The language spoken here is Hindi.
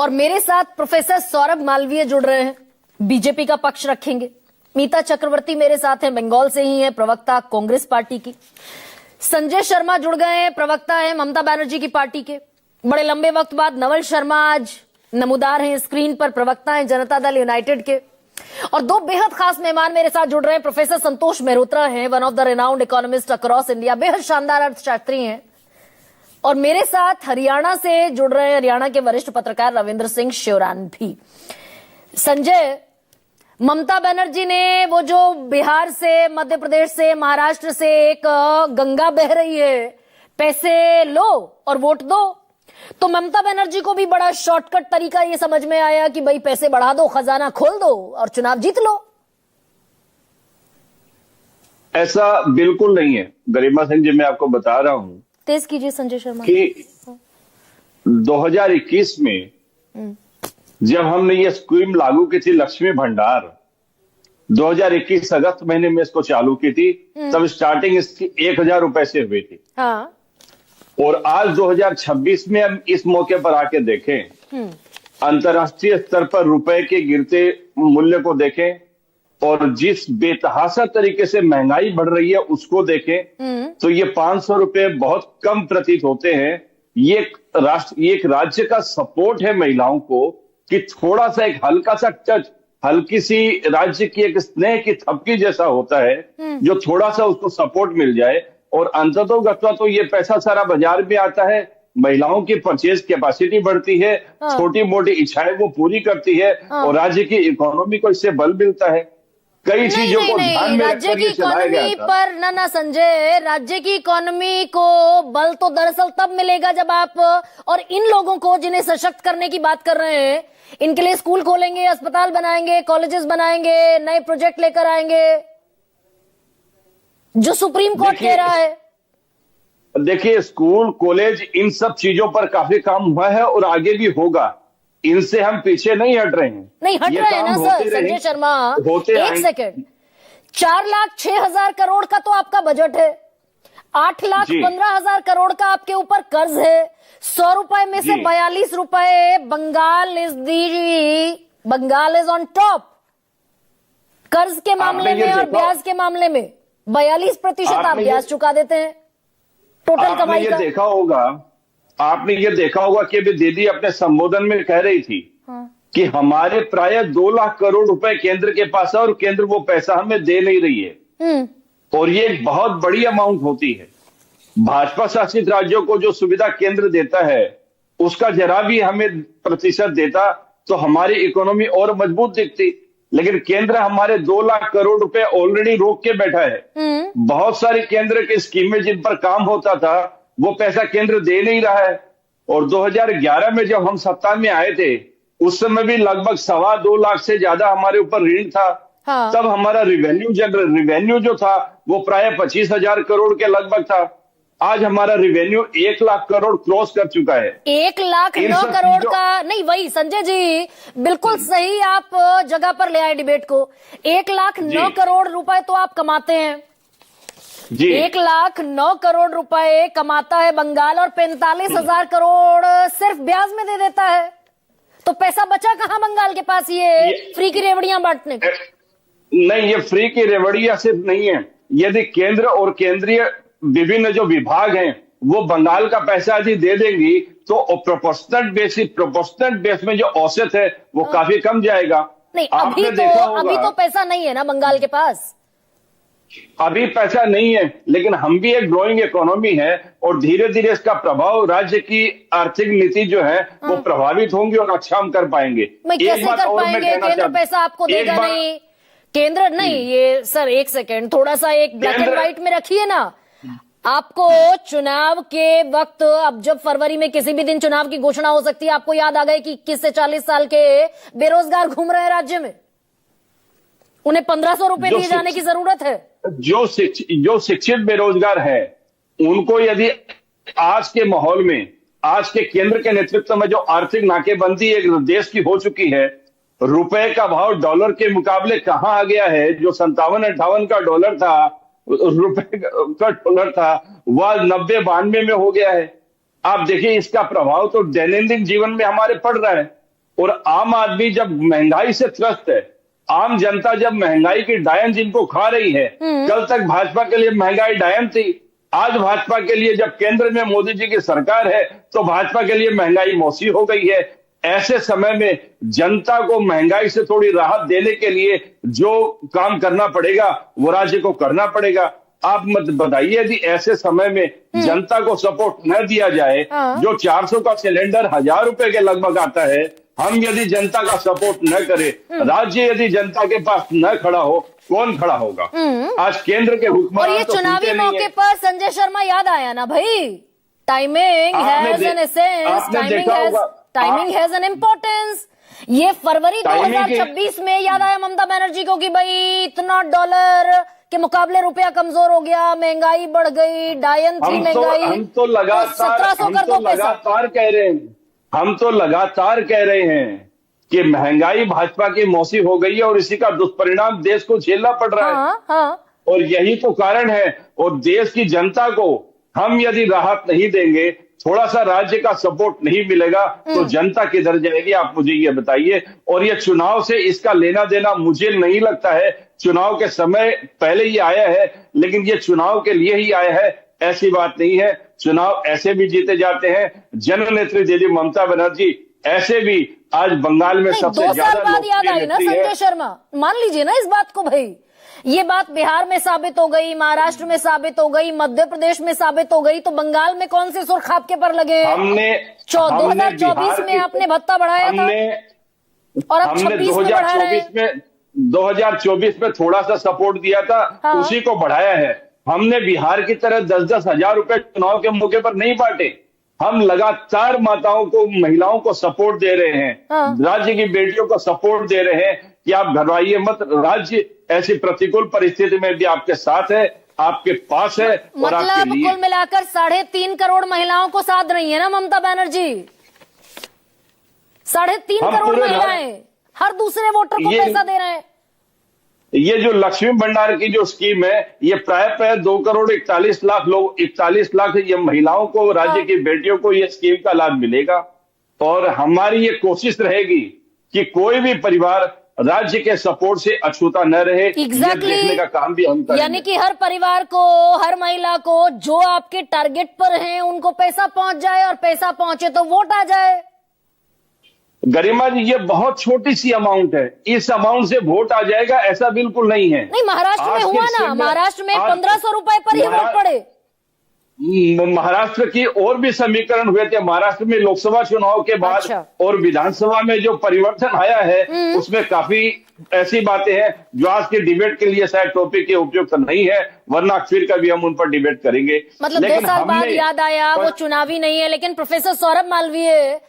और मेरे साथ प्रोफेसर सौरभ मालवीय जुड़ रहे हैं, बीजेपी का पक्ष रखेंगे। मीता चक्रवर्ती मेरे साथ हैं, बंगाल से ही है, प्रवक्ता कांग्रेस पार्टी की। संजय शर्मा जुड़ गए हैं, प्रवक्ता है ममता बनर्जी की पार्टी के। बड़े लंबे वक्त बाद नवल शर्मा आज नमूदार हैं स्क्रीन पर, प्रवक्ता हैं जनता दल यूनाइटेड के। और दो बेहद खास मेहमान मेरे साथ जुड़ रहे हैं। प्रोफेसर संतोष मेहरोत्रा हैं, one of the renowned economist across India, बेहद शानदार अर्थशास्त्री हैं। और मेरे साथ हरियाणा से जुड़ रहे हैं हरियाणा के वरिष्ठ पत्रकार रविंद्र सिंह श्योरान भी। संजय, ममता बनर्जी ने वो जो बिहार से, मध्य प्रदेश से, महाराष्ट्र से एक गंगा बह रही है, पैसे लो और वोट दो, तो ममता बनर्जी को भी बड़ा शॉर्टकट तरीका ये समझ में आया कि भाई पैसे बढ़ा दो, खजाना खोल दो और चुनाव जीत लो। ऐसा बिल्कुल नहीं है गरिमा सिंह जी, मैं आपको बता रहा हूं। तेज कीजिए संजय शर्मा। कि 2021 में जब हमने ये स्कीम लागू की थी, लक्ष्मी भंडार, 2021 अगस्त महीने में इसको चालू की थी, तब स्टार्टिंग इसकी 1000 रुपए से हुई थी। हाँ। और आज 2026 में हम इस मौके पर आके देखें, अंतर्राष्ट्रीय स्तर पर रुपए के गिरते मूल्य को देखें और जिस बेतहाशा तरीके से महंगाई बढ़ रही है उसको देखें, तो ये 500 रुपए बहुत कम प्रतीत होते हैं। ये एक राज्य का सपोर्ट है महिलाओं को कि थोड़ा सा एक हल्का सा टच, हल्की सी राज्य की एक स्नेह की थपकी जैसा होता है, जो थोड़ा सा उसको सपोर्ट मिल जाए। और अंततोगत्वा तो ये पैसा सारा बाजार में आता है, महिलाओं की परचेज कैपेसिटी बढ़ती है, छोटी मोटी इच्छाएं वो पूरी करती है और राज्य की इकोनॉमी को इससे बल मिलता है। कई चीजों को ध्यान में राज्य की इकोनॉमी पर ना संजय, राज्य की इकोनॉमी को बल तो दरअसल तब मिलेगा जब आप और इन लोगों को जिन्हें सशक्त करने की बात कर रहे हैं, इनके लिए स्कूल खोलेंगे, अस्पताल बनाएंगे, कॉलेजेस बनाएंगे, नए प्रोजेक्ट लेकर आएंगे, जो सुप्रीम कोर्ट कह रहा है। देखिए, स्कूल कॉलेज इन सब चीजों पर काफी काम हुआ है और आगे भी होगा, इनसे हम पीछे नहीं हट रहे हैं। नहीं हट रहे हैं ना सर। संजय शर्मा, एक सेकंड, 4,06,000 करोड़ का तो आपका बजट है, 8,15,000 करोड़ का आपके ऊपर कर्ज है, 100 रुपए में से 42 रुपए बंगाल इज ऑन टॉप कर्ज के मामले में और ब्याज के मामले में 42% आप ब्याज चुका देते हैं टोटल कमाई का। आपने ये देखा होगा कि अभी दीदी अपने संबोधन में कह रही थी कि हमारे प्राय 2 लाख करोड़ रुपए केंद्र के पास है और केंद्र वो पैसा हमें दे नहीं रही है। और ये एक बहुत बड़ी अमाउंट होती है। भाजपा शासित राज्यों को जो सुविधा केंद्र देता है उसका जरा भी हमें प्रतिशत देता तो हमारी इकोनॉमी और मजबूत दिखती, लेकिन केंद्र हमारे 2 लाख करोड़ रुपए ऑलरेडी रोक के बैठा है। बहुत सारी केंद्र की स्कीमें जिन पर काम होता था वो पैसा केंद्र दे नहीं रहा है। और 2011 में जब हम सत्ता में आए थे उस समय भी लगभग 2.25 लाख से ज्यादा हमारे ऊपर ऋण था। तब हमारा रिवेन्यू जो था वो प्राय 25,000 करोड़ के लगभग था। आज हमारा रिवेन्यू 1 लाख करोड़ क्रॉस कर चुका है। 1,09 करोड़ का नहीं, वही संजय जी बिल्कुल सही आप जगह पर ले आए डिबेट को। 1,09 करोड़ रुपए तो आप कमाते हैं जी। 1,09 करोड़ रुपए कमाता है बंगाल और 45,000 करोड़ सिर्फ ब्याज में दे देता है। तो पैसा बचा कहां बंगाल के पास ये फ्री की रेवड़ियां बांटने का? नहीं, ये फ्री की रेवड़ियां सिर्फ नहीं है। यदि केंद्र और केंद्रीय विभिन्न जो विभाग हैं वो बंगाल का पैसा यदि दे देंगी तो प्रोपोर्शनल बेस में जो औसत है वो काफी कम जाएगा। नहीं, अभी तो पैसा नहीं है ना बंगाल के पास। अभी पैसा नहीं है, लेकिन हम भी एक ग्रोइंग इकोनॉमी है और धीरे धीरे इसका प्रभाव राज्य की आर्थिक नीति जो है वो प्रभावित होंगी और अच्छा हम कर पाएंगे। कैसे कर पाएंगे? केंद्र पैसा आपको देगा नहीं, केंद्र नहीं। ये सर एक सेकेंड, थोड़ा सा एक ब्लैक एंड व्हाइट में रखिए ना। आपको चुनाव के वक्त, अब जब फरवरी में किसी भी दिन चुनाव की घोषणा हो सकती है, आपको याद आ गए कि 21 से 40 साल के बेरोजगार घूम रहे हैं राज्य में, उन्हें 1,500 रुपए दिए जाने की जरूरत है। जो शिक्षित बेरोजगार है उनको यदि आज के माहौल में, आज के केंद्र के नेतृत्व में जो आर्थिक नाकेबंदी एक देश की हो चुकी है, रुपए का भाव डॉलर के मुकाबले कहां आ गया है, जो 57-58 का डॉलर था, रुपए का डॉलर था, वह 90-92 में हो गया है। आप देखिए इसका प्रभाव तो दैनंदिन जीवन में हमारे पड़ रहा है। और आम आदमी जब महंगाई से त्रस्त है, आम जनता जब महंगाई की डायन जिनको खा रही है, कल तक भाजपा के लिए महंगाई डायन थी, आज भाजपा के लिए जब केंद्र में मोदी जी की सरकार है तो भाजपा के लिए महंगाई मौसी हो गई है। ऐसे समय में जनता को महंगाई से थोड़ी राहत देने के लिए जो काम करना पड़ेगा वो राज्य को करना पड़ेगा। आप मत बताइए, यदि ऐसे समय में जनता को सपोर्ट न दिया जाए, जो 400 का सिलेंडर 1000 रुपए के लगभग आता है, हम यदि जनता का सपोर्ट न करें, राज्य यदि जनता के पास न खड़ा हो, कौन खड़ा होगा? आज केंद्र के और हुक्मरान ये तो चुनावी सुनते नहीं मौके है। पर संजय शर्मा याद आया ना भाई, timing has an essence, timing has an importance. ये फरवरी टाइमिंग 2026 में याद आया ममता बनर्जी को कि भाई इतना डॉलर के मुकाबले रुपया कमजोर हो गया, महंगाई बढ़ गई, डायन थी महंगाई, हम तो लगातार 1700 कर दो पैसा। कह रहे हैं, हम तो लगातार कह रहे हैं कि महंगाई भाजपा की मौसी हो गई है और इसी का दुष्परिणाम देश को झेलना पड़ रहा है। हाँ। और यही तो कारण है। और देश की जनता को हम यदि राहत नहीं देंगे, थोड़ा सा राज्य का सपोर्ट नहीं मिलेगा, तो जनता किधर जाएगी? आप मुझे ये बताइए। और ये चुनाव से इसका लेना देना मुझे नहीं लगता है। चुनाव के समय पहले ही आया है, लेकिन ये चुनाव के लिए ही आया है, ऐसी बात नहीं है। चुनाव ऐसे भी जीते जाते हैं। जननेत्री दीदी ममता बनर्जी ऐसे भी आज बंगाल में सबसे 2 ज्यादा साल बाद याद आई ना नेत्री है। संजय शर्मा, मान लीजिए ना इस बात को भाई। ये बात बिहार में साबित हो गई, महाराष्ट्र में साबित हो गई, मध्य प्रदेश में साबित हो गई, तो बंगाल में कौन से सुर खापके पर लगे? हमने 2024 में आपने भत्ता बढ़ाया था और अब 26 में बढ़ा रहे हैं। 2024 में थोड़ा सा सपोर्ट दिया था, उसी को बढ़ाया है। हमने बिहार की तरह 10-10 हजार रुपए चुनाव के मौके पर नहीं बांटे। हम लगातार माताओं को, महिलाओं को सपोर्ट दे रहे हैं, राज्य की बेटियों को सपोर्ट दे रहे हैं कि आप घबराइए मत, राज्य ऐसी प्रतिकूल परिस्थिति में भी आपके साथ है, आपके पास है। और आपके मतलब लिए कुल मिलाकर 3.5 करोड़ महिलाओं को साथ रही है ना ममता बनर्जी? 3.5 करोड़ महिलाएं हर दूसरे वोटर को पैसा दे रहे हैं। ये जो लक्ष्मी भंडार की जो स्कीम है, ये प्राय 2 करोड़ 41 लाख लोग, 41 लाख ये महिलाओं को, राज्य की बेटियों को ये स्कीम का लाभ मिलेगा। और हमारी ये कोशिश रहेगी कि कोई भी परिवार राज्य के सपोर्ट से अछूता न रहे। ये देखने का काम भी हम करेंगे। यानी कि हर परिवार को, हर महिला को जो आपके टारगेट पर हैं उनको पैसा पहुंच जाए, और पैसा पहुंचे तो वोट आ जाए। गरिमा जी, ये बहुत छोटी सी अमाउंट है, इस अमाउंट से वोट आ जाएगा ऐसा बिल्कुल नहीं है। नहीं, महाराष्ट्र में हुआ ना, महाराष्ट्र में 1500 रुपए पर ही वोट पड़े। महाराष्ट्र की और भी समीकरण हुए थे। महाराष्ट्र में लोकसभा चुनाव के बाद और विधानसभा में जो परिवर्तन आया है, उसमें काफी ऐसी बातें हैं जो आज के डिबेट के लिए शायद टॉपिक के उपयुक्त नहीं है, वरना फिर कभी हम उन पर डिबेट करेंगे। मतलब 2 साल बाद याद आया, वो चुनावी नहीं है। लेकिन प्रोफेसर सौरभ मालवीय,